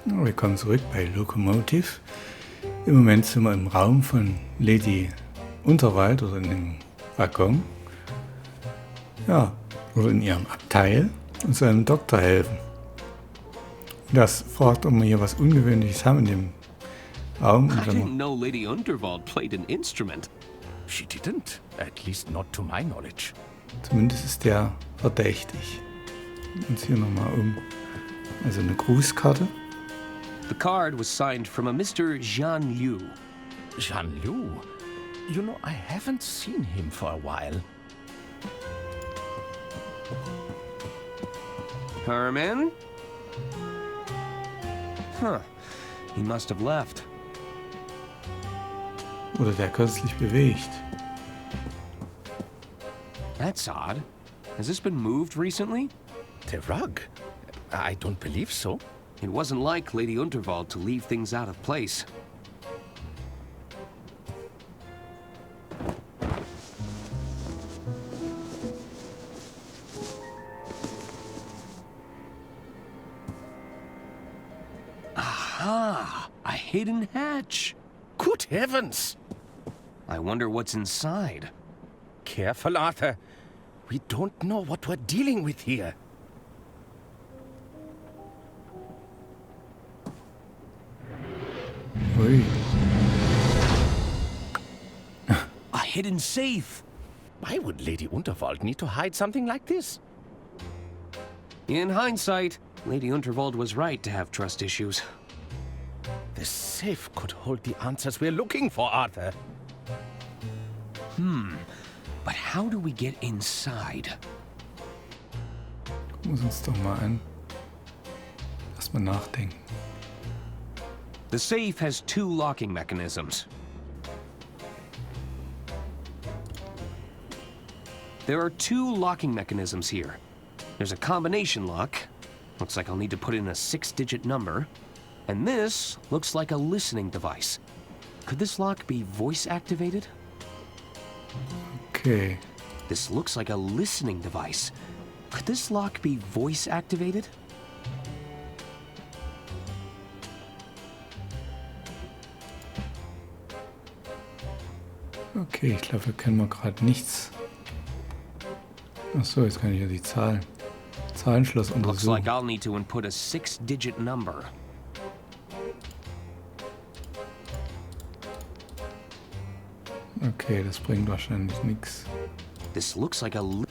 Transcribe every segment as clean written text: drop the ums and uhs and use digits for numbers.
Willkommen zurück bei Locomotive. Im Moment sind wir im Raum von Lady Unterwald oder in dem Waggon. Ja, oder in ihrem Abteil und soll einem Doktor helfen. Das fragt, ob wir hier was Ungewöhnliches haben in dem Raum. I didn't know Lady Unterwald played an instrument. She didn't, at least not to my knowledge. Zumindest ist der verdächtig. Uns hier nochmal um. Also eine Grußkarte. The card was signed from a Mr. Jean Liu. Jean Liu? You know, I haven't seen him for a while. Herman? Huh. He must have left. Oder der kürzlich bewegt. That's odd. Has this been moved recently? The rug? I don't believe so. It wasn't like Lady Unterwald to leave things out of place. Aha! A hidden hatch! Good heavens! I wonder what's inside. Careful, Arthur. We don't know what we're dealing with here. Ui. A hidden safe! Why would Lady Unterwald need to hide something like this? In hindsight, Lady Unterwald was right to have trust issues. The safe could hold the answers we're looking for, Arthur. But how do we get inside? Gucken wir uns doch mal an. Lass mal nachdenken. The safe has two locking mechanisms. There are two locking mechanisms here. There's a combination lock. Looks like I'll need to put in a 6-digit number. And this looks like a listening device. Could this lock be voice activated? Okay. This looks like a listening device. Could this lock be voice activated? Okay, ich glaube, wir können mal gerade nichts. Achso, jetzt kann ich ja die Zahlenschloss Looks untersuchen. like I'll need to input a 6-digit number. Okay, das bringt wahrscheinlich nichts. This looks like a Habe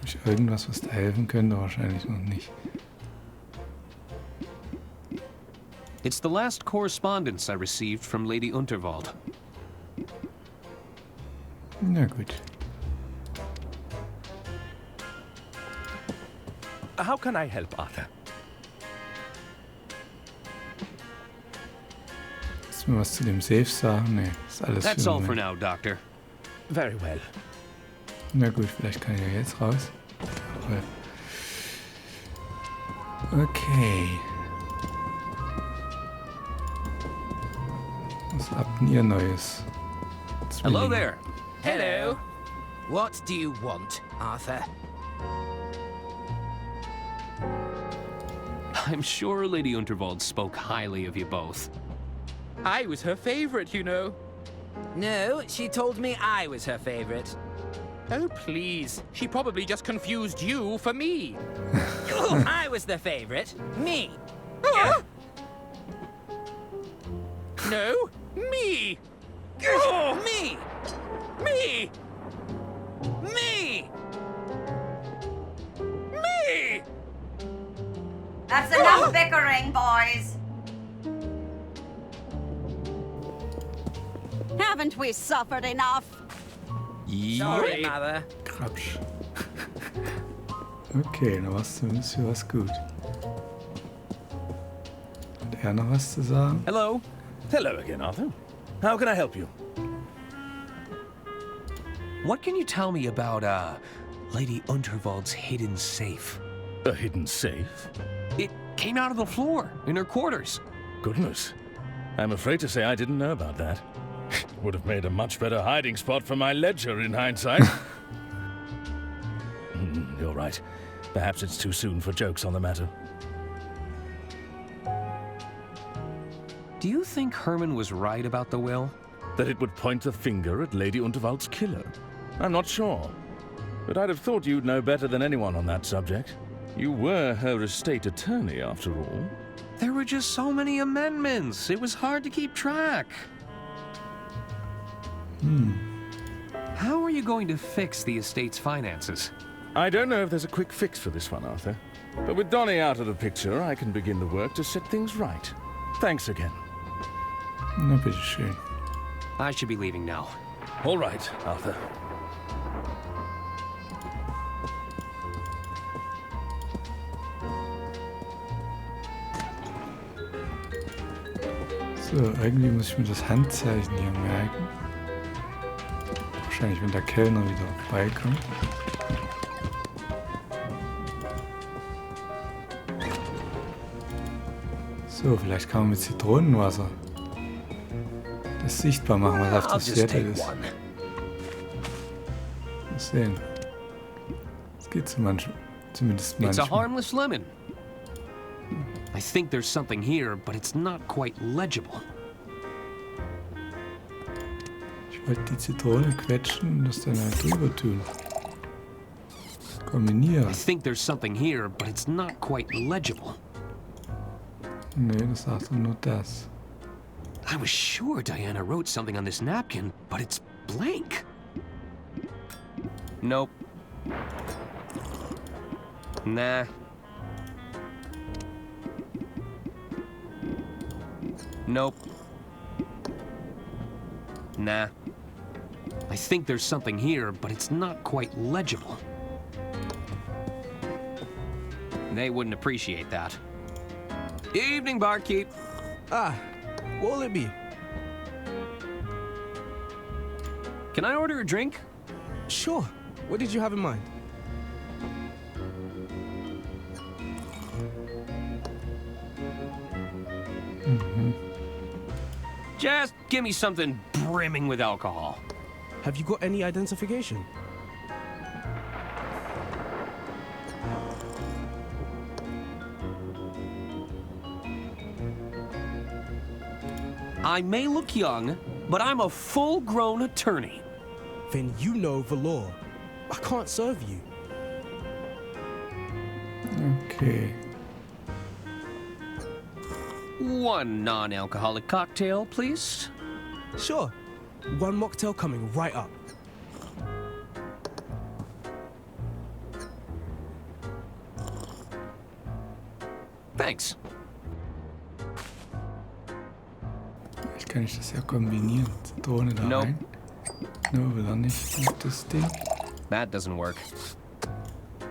ich irgendwas, was da helfen könnte? Wahrscheinlich noch nicht. It's the last correspondence I received from Lady Unterwald. Na gut. How can I help, Arthur? Willst du mir was zu dem Safe sagen? Nee, ist alles That's für all den for Moment. now, Doctor. Very well. Na gut, vielleicht kann ich ja jetzt raus. Okay. Was habt denn ihr Neues? Hello Zwillinge. there. Hello. What do you want, Arthur? I'm sure Lady Unterwald spoke highly of you both. I was her favorite, you know. No, she told me I was her favorite. Oh, please. She probably just confused you for me. I was the favorite. Me. No, me. Me. Me. Me. Me. That's enough bickering, boys. Haven't we suffered enough? Sorry, Mother. Krapsch. Okay, dann war es zumindest für was gut. Hat er noch was zu sagen? Hello. Hello again, Arthur. How can I help you? What can you tell me about, Lady Unterwald's hidden safe? A hidden safe? It came out of the floor in her quarters. Goodness. I'm afraid to say I didn't know about that. Would have made a much better hiding spot for my ledger in hindsight. You're right. Perhaps it's too soon for jokes on the matter. Do you think Herman was right about the will? That it would point the finger at Lady Unterwald's killer? I'm not sure. But I'd have thought you'd know better than anyone on that subject. You were her estate attorney, after all. There were just so many amendments. It was hard to keep track. How are you going to fix the estate's finances? I don't know if there's a quick fix for this one, Arthur. But with Donnie out of the picture, I can begin the work to set things right. Thanks again. Na, bitteschön. I should be leaving now. All right, Arthur. So, irgendwie muss ich mir das Handzeichen hier merken. Wahrscheinlich, wenn der Kellner wieder beikommt. So, vielleicht kann man mit Zitronenwasser das sichtbar machen, was auf der Seite ist. Mal sehen. Das geht zumindest It's a manchmal. harmless lemon. I think there's something here, but it's not quite legible. Ich wollte die Zitrone quetschen und das dann halt drüber tun. Kombinieren. I think there's something here, but it's not quite legible. Nee, das sagt doch nur das. I was sure Diana wrote something on this napkin, but it's blank. Nope. Nah. Nope. Nah. I think there's something here, but it's not quite legible. They wouldn't appreciate that. Evening, barkeep. Ah, what'll it be? Can I order a drink? Sure. What did you have in mind? Just give me something brimming with alcohol. Have you got any identification? I may look young, but I'm a full-grown attorney. Then you know the law. I can't serve you. Okay. One non-alcoholic cocktail, please. Sure. One mocktail coming right up. Thanks. Vielleicht kann ich das ja kombinieren. Zitrone da Nope. rein. No, wieder nicht. Und das Ding That doesn't work.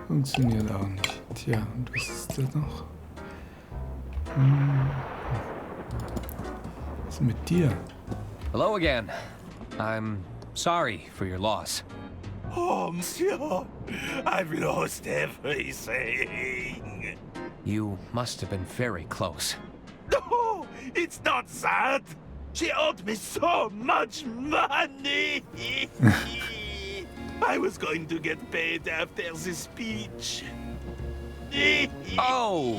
funktioniert auch nicht. Tja, und was ist da noch? Was ist mit dir? Hello again. I'm sorry for your loss. Oh, monsieur, I've lost everything. You must have been very close. No, it's not that. She owed me so much money. I was going to get paid after the speech. Oh!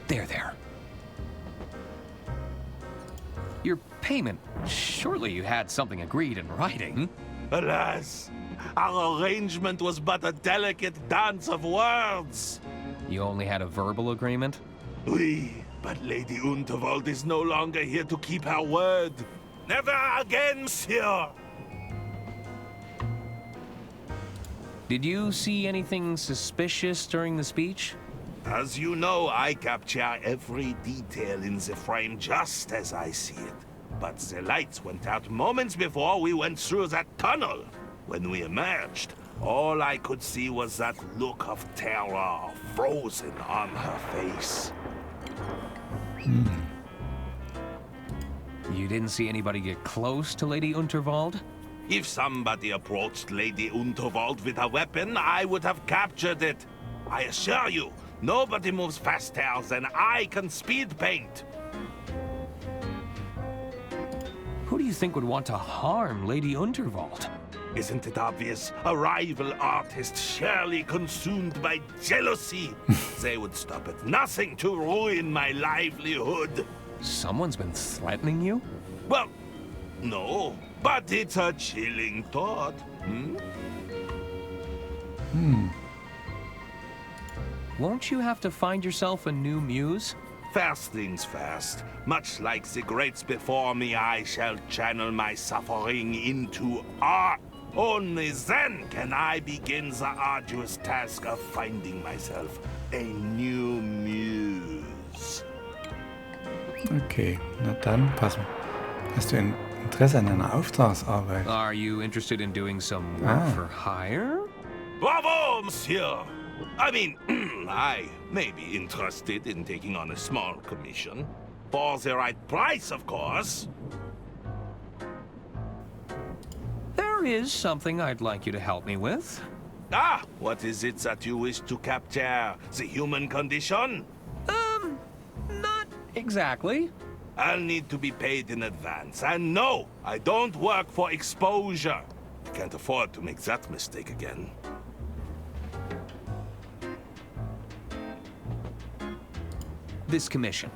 There. Your payment. Surely you had something agreed in writing. Alas, our arrangement was but a delicate dance of words. You only had a verbal agreement? Oui, but Lady Unterwald is no longer here to keep her word. Never again, monsieur. Did you see anything suspicious during the speech? As you know, I capture every detail in the frame just as I see it. But the lights went out moments before we went through that tunnel. When we emerged, all I could see was that look of terror frozen on her face. You didn't see anybody get close to Lady Unterwald? If somebody approached Lady Unterwald with a weapon, I would have captured it. I assure you, nobody moves faster than I can speed paint. do you think would want to harm Lady Unterwald? Isn't it obvious? A rival artist surely consumed by jealousy. They would stop at nothing to ruin my livelihood. Someone's been threatening you? Well, no, but it's a chilling thought. Won't you have to find yourself a new muse? First things first. Much like the greats before me, I shall channel my suffering into art. Only then can I begin the arduous task of finding myself a new muse. Okay, na dann passen. Hast du ein Interesse an einer Auftragsarbeit? Are you interested in doing some work for hire? Bravo, monsieur! I mean, I may be interested in taking on a small commission. For the right price, of course. There is something I'd like you to help me with. Ah, what is it that you wish to capture? The human condition? Not exactly. I'll need to be paid in advance. And no, I don't work for exposure. I can't afford to make that mistake again. This commission,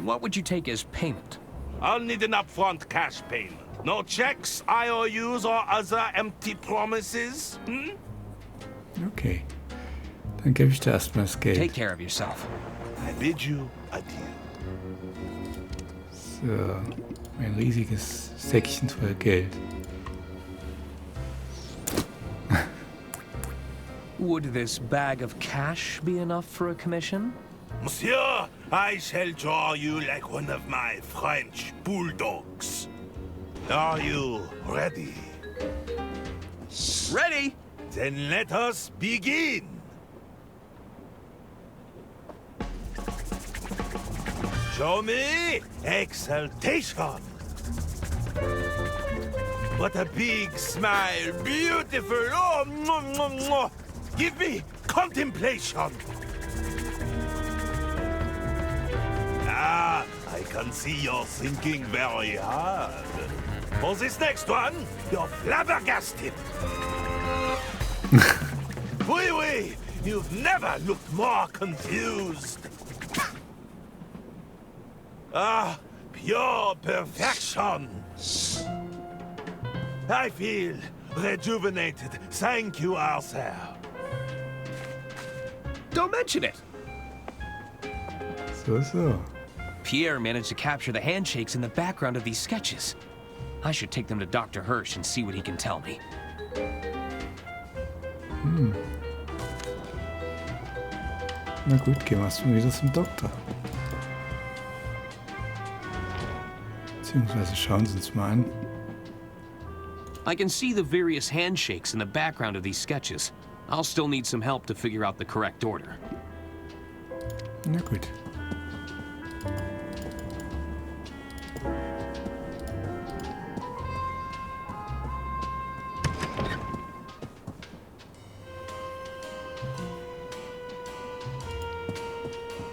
what would you take as payment? I'll need an upfront cash payment. No checks, IOUs, or other empty promises? Okay. Dann gebe ich dir erstmal das Geld. Take care of yourself. I bid you adieu. So, ein riesiges Säckchen voll Geld. Would this bag of cash be enough for a commission? Monsieur, I shall draw you like one of my French bulldogs. Are you ready? Ready! Then let us begin. Show me exaltation. What a big smile, beautiful. Oh, mwah, mwah, mwah. Give me contemplation. Ah, I can see you're thinking very hard. For this next one, you're flabbergasted. Oui, oui, you've never looked more confused. Ah, pure perfection. I feel rejuvenated. Thank you, Arthur. Don't mention it! So. Pierre managed to capture the handshakes in the background of these sketches. I should take them to Dr. Hirsch and see what he can tell me. Na gut, gehen wir erstmal wieder zum Doktor. Beziehungsweise schauen Sie uns mal an. I can see the various handshakes in the background of these sketches. I'll still need some help to figure out the correct order. Na gut.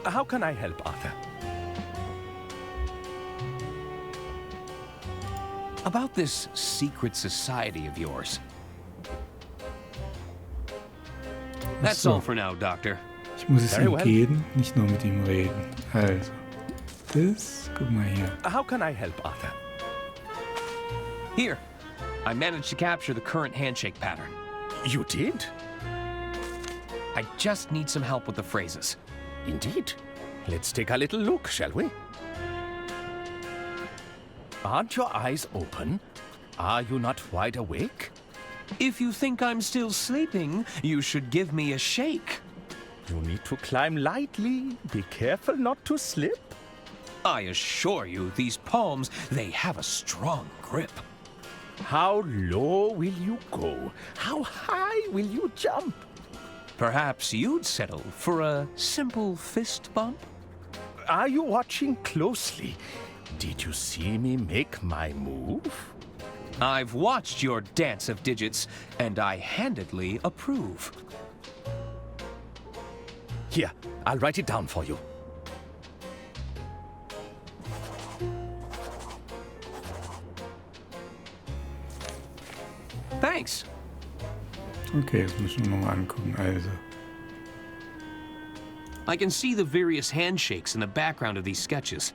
How can I help, Arthur? About this secret society of yours. That's all for now, Doctor. Ich muss es Very ihm well. geben, nicht nur mit ihm reden. Also, das, guck mal hier. How can I help, Arthur? Here, I managed to capture the current handshake pattern. You did? I just need some help with the phrases. Indeed. Let's take a little look, shall we? Aren't your eyes open? Are you not wide awake? If you think I'm still sleeping, you should give me a shake. You need to climb lightly. Be careful not to slip. I assure you, these palms, they have a strong grip. How low will you go? How high will you jump? Perhaps you'd settle for a simple fist bump? Are you watching closely? Did you see me make my move? I've watched your dance of digits, and I handedly approve. Here, I'll write it down for you. Thanks. Okay, das müssen wir nochmal angucken. Also, I can see the various handshakes in the background of these sketches.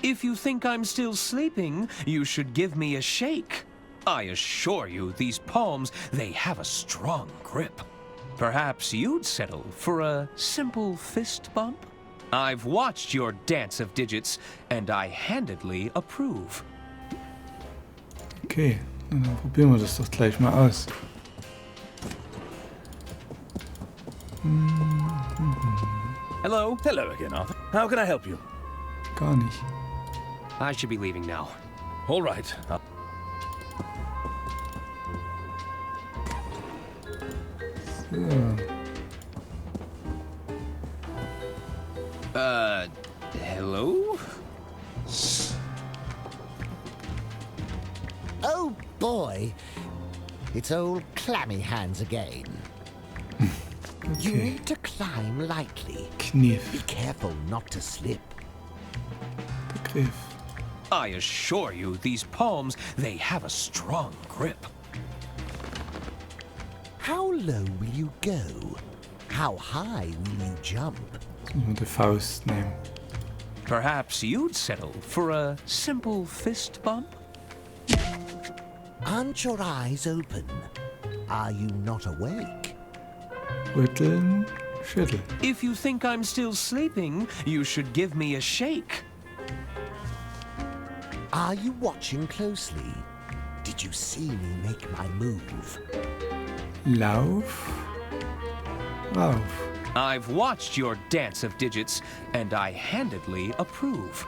If you think I'm still sleeping, you should give me a shake. I assure you, these palms, they have a strong grip. Perhaps you'd settle for a simple fist bump? I've watched your dance of digits, and I handedly approve. okay, dann probieren wir das doch gleich mal aus. Hello? Hello again, Arthur. How can I help you? Gar nicht. I should be leaving now. All right. So. Hello? Oh boy, it's old clammy hands again. You Okay, need to climb lightly. Be Kniff, careful not to slip. Begriff. I assure you, these palms, they have a strong grip. How low will you go? How high will you jump? Jetzt müssen wir die Faust nehmen. Perhaps you'd settle for a simple fist bump? Aren't your eyes open? Are you not awake? Rütteln, schütteln. If you think I'm still sleeping, you should give me a shake. Are you watching closely? Did you see me make my move? Lauf, rauf. I've watched your dance of digits, and I handedly approve.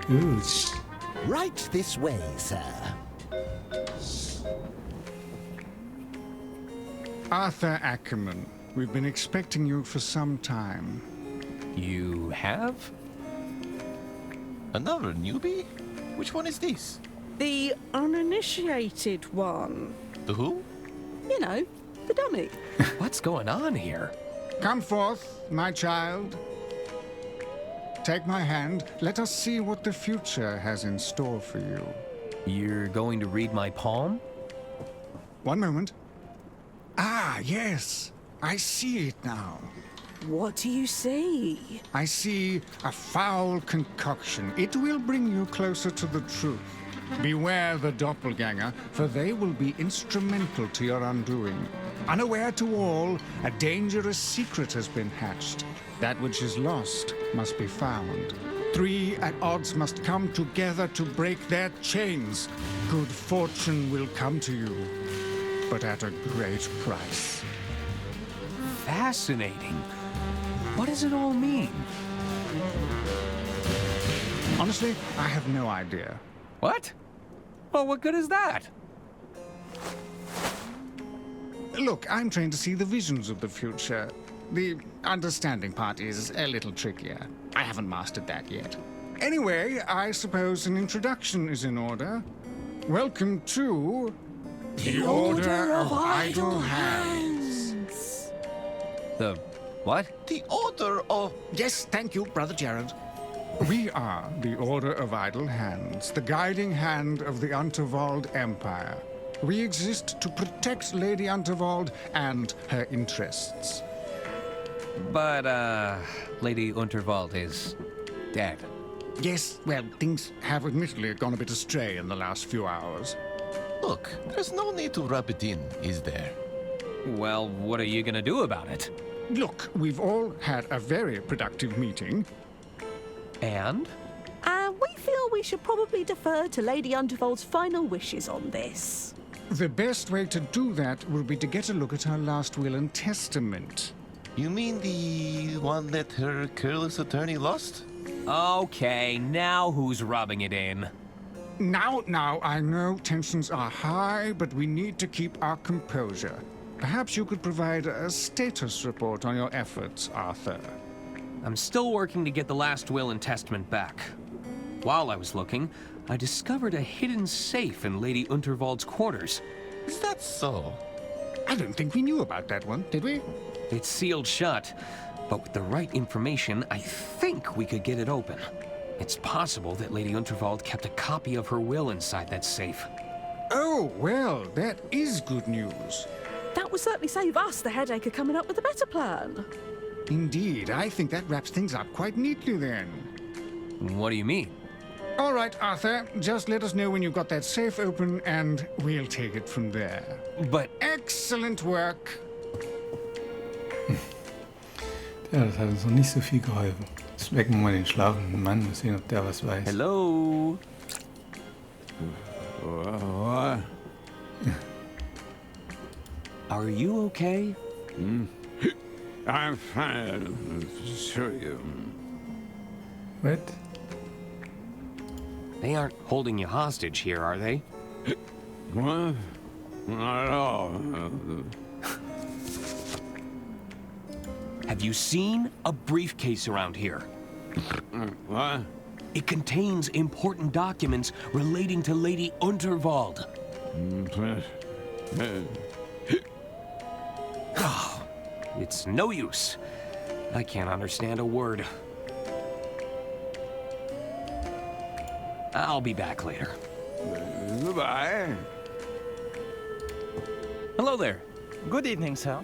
Gut. Right this way, sir. Arthur Ackerman, we've been expecting you for some time. You have? Another newbie? Which one is this? The uninitiated one. The who? You know, the dummy. What's going on here? Come forth, my child. Take my hand. Let us see what the future has in store for you. You're going to read my palm? One moment. Ah, yes. I see it now. What do you see? I see a foul concoction. It will bring you closer to the truth. Beware the doppelganger, for they will be instrumental to your undoing. Unaware to all, a dangerous secret has been hatched. That which is lost must be found. Three at odds must come together to break their chains. Good fortune will come to you, but at a great price. Fascinating. What does it all mean? Honestly, I have no idea. What? Well, what good is that? Look, I'm trying to see the visions of the future. The understanding part is a little trickier. I haven't mastered that yet. Anyway, I suppose an introduction is in order. Welcome to the Order of Idle Hands. The what? The Order of... Yes, thank you, Brother Jared. We are the Order of Idle Hands, the guiding hand of the Unterwald Empire. We exist to protect Lady Unterwald and her interests. But, Lady Unterwald is dead. Yes, well, things have admittedly gone a bit astray in the last few hours. Look, there's no need to rub it in, is there? Well, what are you gonna do about it? Look, we've all had a very productive meeting. And? We feel we should probably defer to Lady Unterwald's final wishes on this. The best way to do that will be to get a look at her last will and testament. You mean the one that her careless attorney lost? Okay, now who's rubbing it in? Now, I know tensions are high, but we need to keep our composure. Perhaps you could provide a status report on your efforts, Arthur. I'm still working to get the last will and testament back. While I was looking, I discovered a hidden safe in Lady Unterwald's quarters. Is that so? I don't think we knew about that one, did we? It's sealed shut, but with the right information, I think we could get it open. It's possible that Lady Unterwald kept a copy of her will inside that safe. Oh, well, that is good news. That will certainly save us the headache of coming up with a better plan. Indeed, I think that wraps things up quite neatly then. What do you mean? All right, Arthur, just let us know when you've got that safe open and we'll take it from there. But... Excellent work. Ja, das hat uns noch nicht so viel geholfen. Jetzt wecken wir mal den schlafenden Mann, mal sehen, ob der was weiß. Hello? What? Are you okay? I'm fine. Sure you. What? They aren't holding you hostage here, are they? What? Not at all. Have you seen a briefcase around here? What? It contains important documents relating to Lady Unterwald. Oh, it's no use. I can't understand a word. I'll be back later. Goodbye. Hello there. Good evening, sir.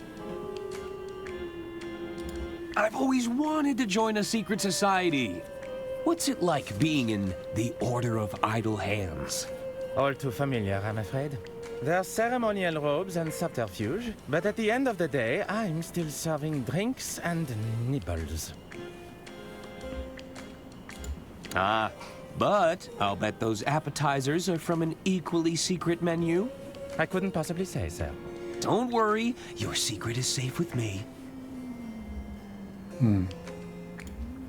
I've always wanted to join a secret society. What's it like being in the Order of Idle Hands? All too familiar, I'm afraid. There are ceremonial robes and subterfuge, but at the end of the day, I'm still serving drinks and nibbles. Ah, but I'll bet those appetizers are from an equally secret menu. I couldn't possibly say, sir. Don't worry, your secret is safe with me.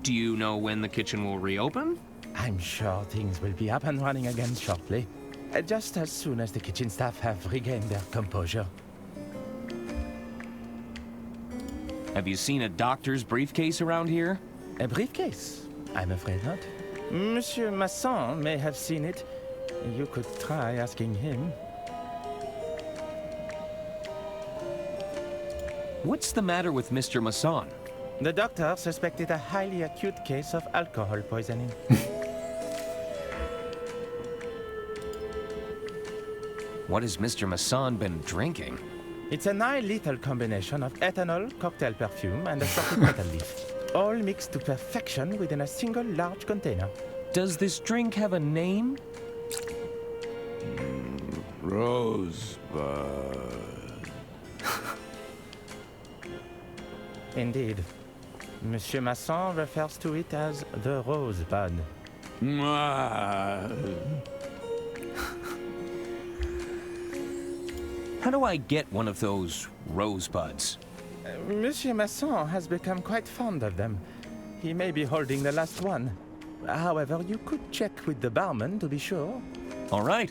Do you know when the kitchen will reopen? I'm sure things will be up and running again shortly. Just as soon as the kitchen staff have regained their composure. Have you seen a doctor's briefcase around here? A briefcase? I'm afraid not. Monsieur Masson may have seen it. You could try asking him. What's the matter with Mr. Masson? The doctor suspected a highly acute case of alcohol poisoning. What has Mr. Masson been drinking? It's a nigh-lethal combination of ethanol, cocktail perfume, and assorted petal leaf. All mixed to perfection within a single large container. Does this drink have a name? Rosebud. Indeed. Monsieur Masson refers to it as the Rosebud. How do I get one of those rosebuds? Monsieur Masson has become quite fond of them. He may be holding the last one. However, you could check with the barman to be sure. All right.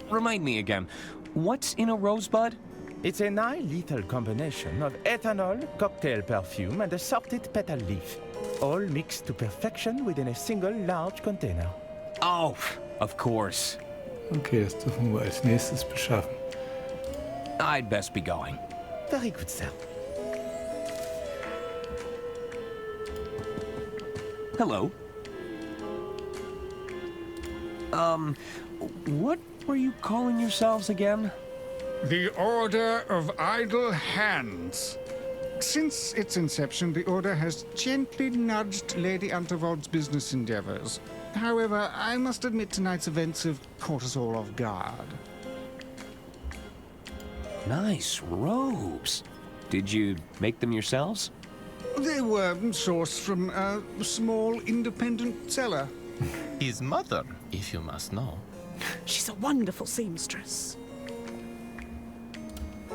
Remind me again, what's in a rosebud? It's a nigh-lethal combination of ethanol, cocktail perfume, and assorted petal leaf. All mixed to perfection within a single large container. Oh, of course. Okay, das dürfen wir als nächstes beschaffen. I'd best be going. Very good, sir. Hello. What were you calling yourselves again? The Order of Idle Hands. Since its inception, the Order has gently nudged Lady Unterwald's business endeavors. However, I must admit tonight's events have caught us all off guard. Nice robes. Did you make them yourselves? They were sourced from a small independent seller. His mother, if you must know. She's a wonderful seamstress.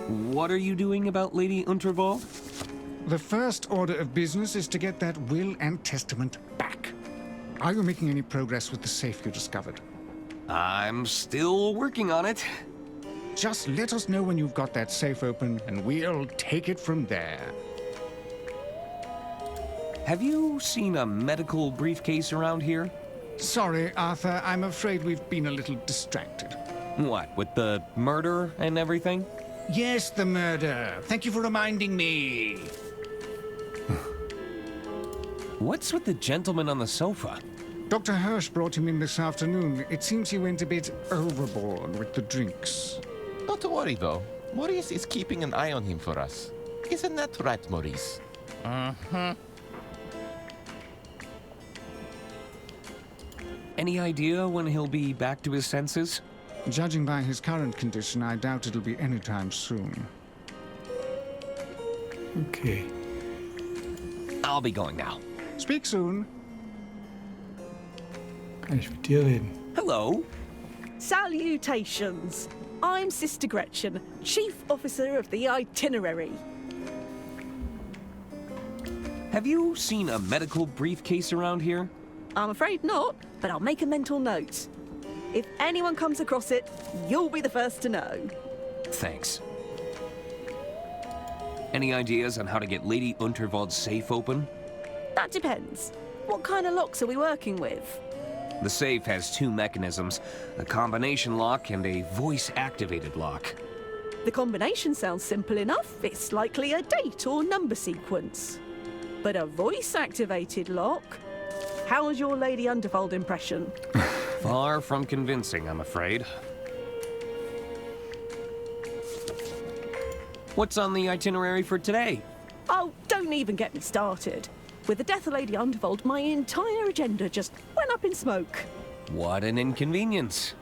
What are you doing about Lady Unterwald? The first order of business is to get that will and testament back. Are you making any progress with the safe you discovered? I'm still working on it. Just let us know when you've got that safe open, and we'll take it from there. Have you seen a medical briefcase around here? Sorry, Arthur, I'm afraid we've been a little distracted. What, with the murder and everything? Yes, the murder. Thank you for reminding me. What's with the gentleman on the sofa? Dr. Hirsch brought him in this afternoon. It seems he went a bit overboard with the drinks. Not to worry, though. Maurice is keeping an eye on him for us. Isn't that right, Maurice? Mm-hmm. Any idea when he'll be back to his senses? Judging by his current condition, I doubt it'll be anytime soon. Okay. I'll be going now. Speak soon. Kann ich mit dir reden? Hello. Salutations. I'm Sister Gretchen, Chief Officer of the Itinerary. Have you seen a medical briefcase around here? I'm afraid not, but I'll make a mental note. If anyone comes across it, you'll be the first to know. Thanks. Any ideas on how to get Lady Unterwald's safe open? That depends. What kind of locks are we working with? The safe has two mechanisms, a combination lock and a voice-activated lock. The combination sounds simple enough. It's likely a date or number sequence. But a voice-activated lock? How was your Lady Unterwald impression? Far from convincing, I'm afraid. What's on the itinerary for today? Oh, don't even get me started. With the death of Lady Unterwald, my entire agenda just went up in smoke. What an inconvenience.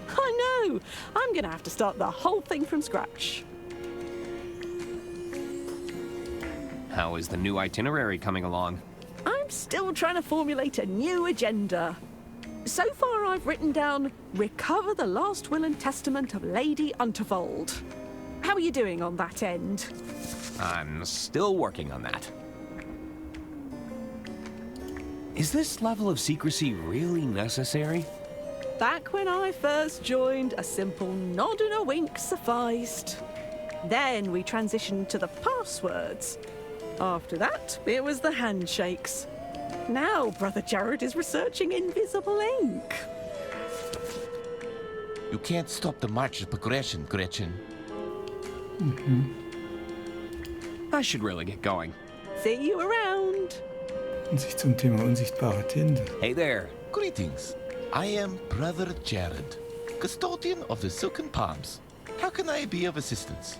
I know. I'm going to have to start the whole thing from scratch. How is the new itinerary coming along? I'm still trying to formulate a new agenda. So far, I've written down, recover the last will and testament of Lady Unterwald. How are you doing on that end? I'm still working on that. Is this level of secrecy really necessary? Back when I first joined, a simple nod and a wink sufficed. Then we transitioned to the passwords. After that, it was the handshakes. Now Brother Jared is researching invisible ink. You can't stop the march of progression, Gretchen. I should really get going. See you around. Und sich zum Thema unsichtbare Tinte. Hey there. Greetings. I am Brother Jared, custodian of the Silken Palms. How can I be of assistance?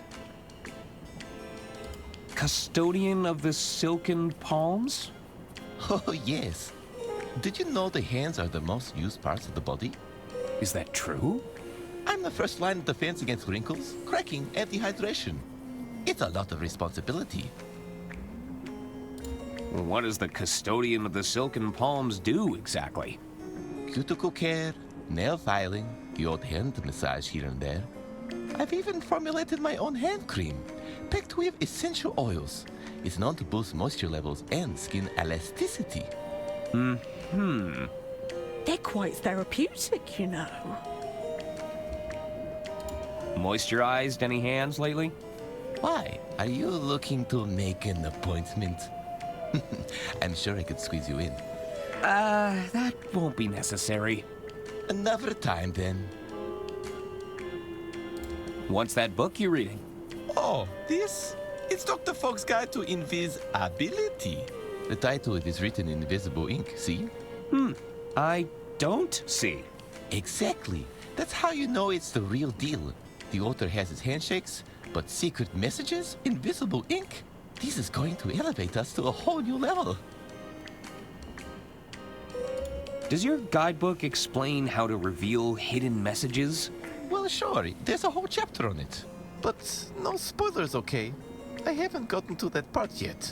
Custodian of the Silken Palms? Oh, yes. Did you know the hands are the most used parts of the body? Is that true? I'm the first line of defense against wrinkles, cracking, and dehydration. It's a lot of responsibility. What does the custodian of the Silken Palms do exactly? Cuticle care, nail filing, the odd hand massage here and there. I've even formulated my own hand cream, packed with essential oils. It's known to boost moisture levels and skin elasticity. They're quite therapeutic, you know. Moisturized any hands lately? Why? Are you looking to make an appointment? I'm sure I could squeeze you in. That won't be necessary. Another time, then. What's that book you're reading? Oh, this? It's Dr. Fogg's Guide to Invisibility. The title is written in invisible ink, see? I don't see. Exactly. That's how you know it's the real deal. The author has his handshakes, but secret messages, invisible ink. This is going to elevate us to a whole new level. Does your guidebook explain how to reveal hidden messages? Well, sure. There's a whole chapter on it. But no spoilers, okay? I haven't gotten to that part yet.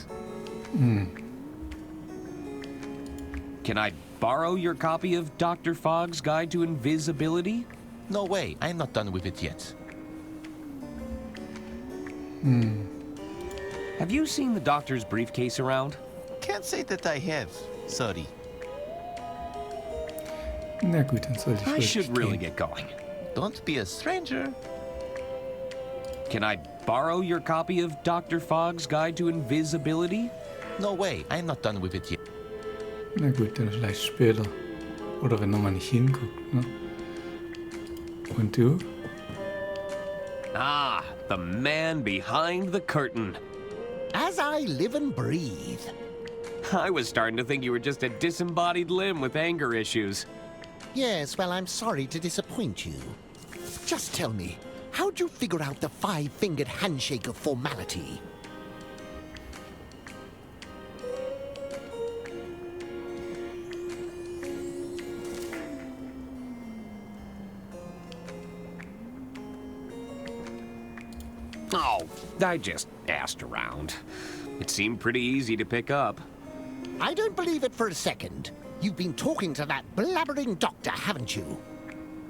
Can I borrow your copy of Dr. Fogg's Guide to Invisibility? No way. I'm not done with it yet. Have you seen the doctor's briefcase around? Can't say that I have. Sorry. Na gut, dann soll ich I wirklich should really gehen. get going. Don't be a stranger. Can I borrow your copy of Dr. Fogg's Guide to Invisibility? No way. I'm not done with it yet. Na gut, dann vielleicht später. Oder wenn man nicht hinguckt. Ne? Und du? Ah, the man behind the curtain. As I live and breathe. I was starting to think you were just a disembodied limb with anger issues. Yes, well, I'm sorry to disappoint you. Just tell me, how'd you figure out the five-fingered handshake of formality? Oh, I just asked around. It seemed pretty easy to pick up. I don't believe it for a second. You've been talking to that blabbering doctor, haven't you?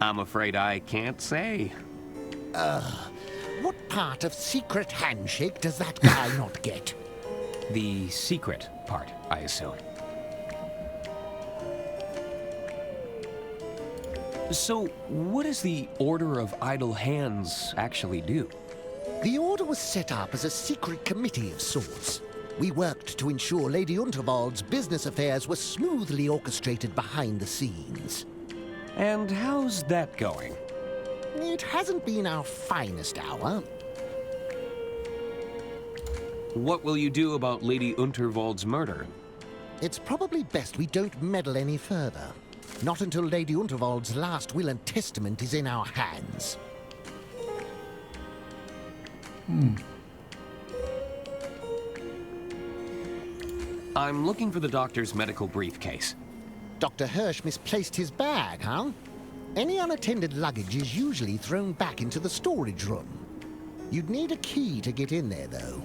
I'm afraid I can't say. What part of secret handshake does that guy not get? The secret part, I assume. So, what does the Order of Idle Hands actually do? The Order was set up as a secret committee of sorts. We worked to ensure Lady Unterwald's business affairs were smoothly orchestrated behind the scenes. And how's that going? It hasn't been our finest hour. What will you do about Lady Unterwald's murder? It's probably best we don't meddle any further. Not until Lady Unterwald's last will and testament is in our hands. I'm looking for the doctor's medical briefcase. Dr. Hirsch misplaced his bag, huh? Any unattended luggage is usually thrown back into the storage room. You'd need a key to get in there, though.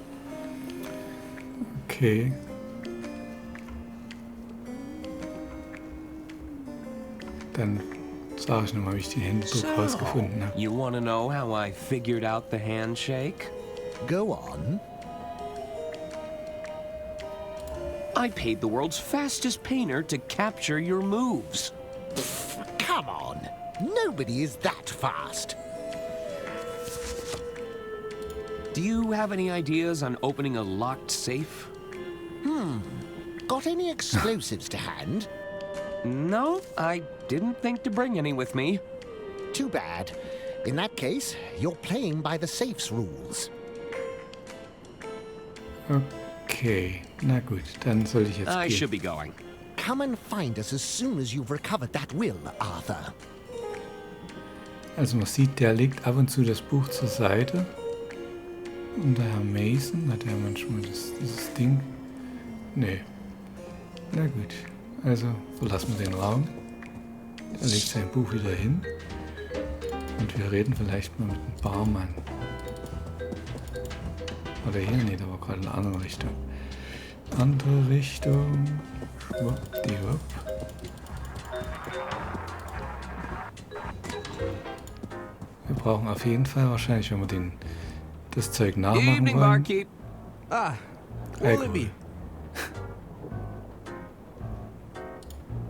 Okay. Dann sage ich nochmal, wie ich die Händebuch rausgefunden habe. You want to know how I figured out the handshake? Go on. I paid the world's fastest painter to capture your moves. Pfft, come on. Nobody is that fast. Do you have any ideas on opening a locked safe? Got any explosives to hand? No, I didn't think to bring any with me. Too bad. In that case, you're playing by the safe's rules. Okay, na gut, dann soll ich jetzt I gehen. should be going. Come and find us as soon as you've recovered that will, Arthur. Also man sieht, der legt ab und zu das Buch zur Seite. Und der Herr Mason hat ja manchmal dieses Ding. Nee. Na gut, also verlassen wir den Raum. Er legt sein Buch wieder hin. Und wir reden vielleicht mal mit dem Barmann. Oder hier? Nee, da war gerade eine andere Richtung. Andere Richtung. Schwuppdiwupp. Wir brauchen auf jeden Fall wahrscheinlich, wenn wir das Zeug nachmachen Evening, wollen. barkeep. Ah, what will it be?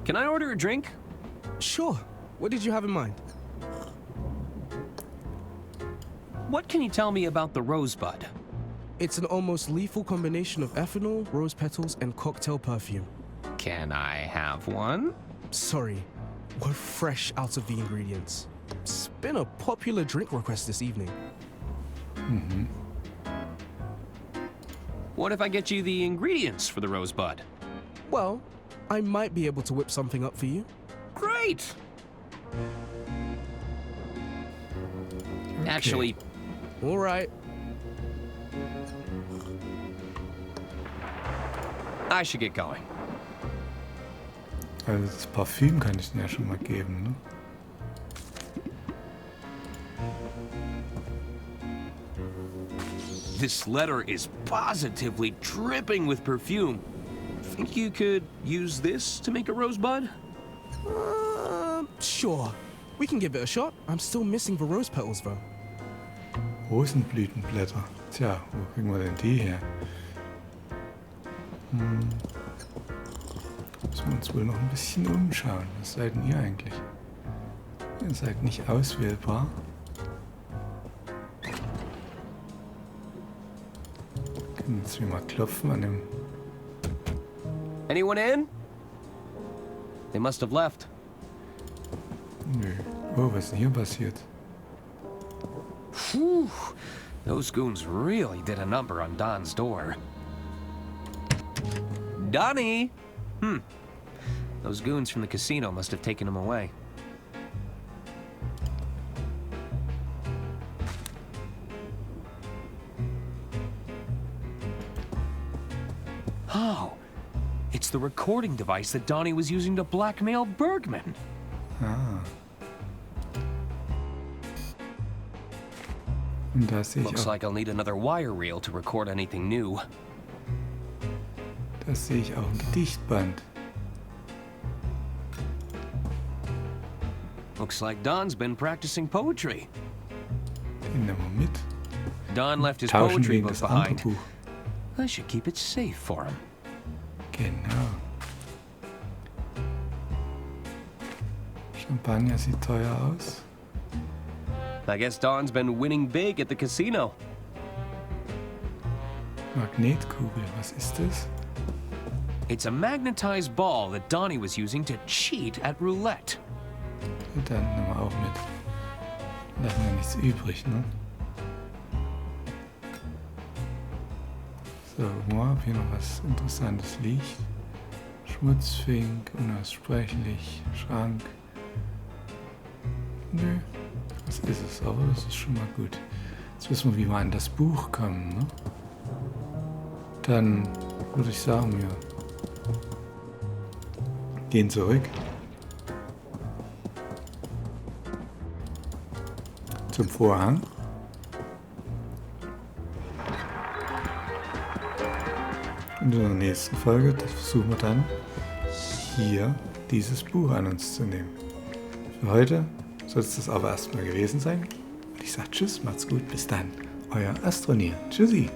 Can I order a drink? Sure. What did you have in mind? What can you tell me about the Rosebud? It's an almost lethal combination of ethanol, rose petals, and cocktail perfume. Can I have one? Sorry, we're fresh out of the ingredients. It's been a popular drink request this evening. What if I get you the ingredients for the Rosebud? Well, I might be able to whip something up for you. Great! Actually, All right. I should get going. Also das Parfüm kann ich dir ja schon mal geben, ne? This letter is positively dripping with perfume. Think you could use this to make a Rosebud? Sure. We can give it a shot. I'm still missing the rose petals, though. Rosenblütenblätter. Tja, wo kriegen wir denn die her? Müssen wir uns wohl noch ein bisschen umschauen. Was seid denn ihr eigentlich? Ihr seid nicht auswählbar. Können jetzt mal klopfen an dem... Anyone in? They must have left. Nö. Oh, was ist denn hier passiert? Whew. Those goons really did a number on Don's door. Donnie! Those goons from the casino must have taken him away. Oh, it's the recording device that Donnie was using to blackmail Bergman. Ah. Und da sehe ich Looks auch, like I'll need another wire reel to record anything new. da sehe ich auch ein Gedichtband. Looks like Don's been practicing poetry. Den nehmen wir mit. Don left his Tauschen poetry gegen book das andere behind. Buch. I should keep it safe for him. Genau. Champagner sieht teuer aus. I guess Don's been winning big at the casino. Magnetkugel, was ist das? It's a magnetized ball that Donnie was using to cheat at roulette. Dann nehmen wir auch mit. Lassen wir nichts übrig, ne? So, hab hier noch was Interessantes liegt. Schmutzfink, unaussprechlich, Schrank. Nö, was ist es? Aber das ist schon mal gut. Jetzt wissen wir, wie wir an das Buch kommen, ne? Dann würde ich sagen, wir gehen zurück zum Vorhang. Und in der nächsten Folge, das versuchen wir dann, hier dieses Buch an uns zu nehmen. Für heute soll es das aber erstmal gewesen sein. Und ich sage Tschüss, macht's gut, bis dann. Euer Astronier. Tschüssi.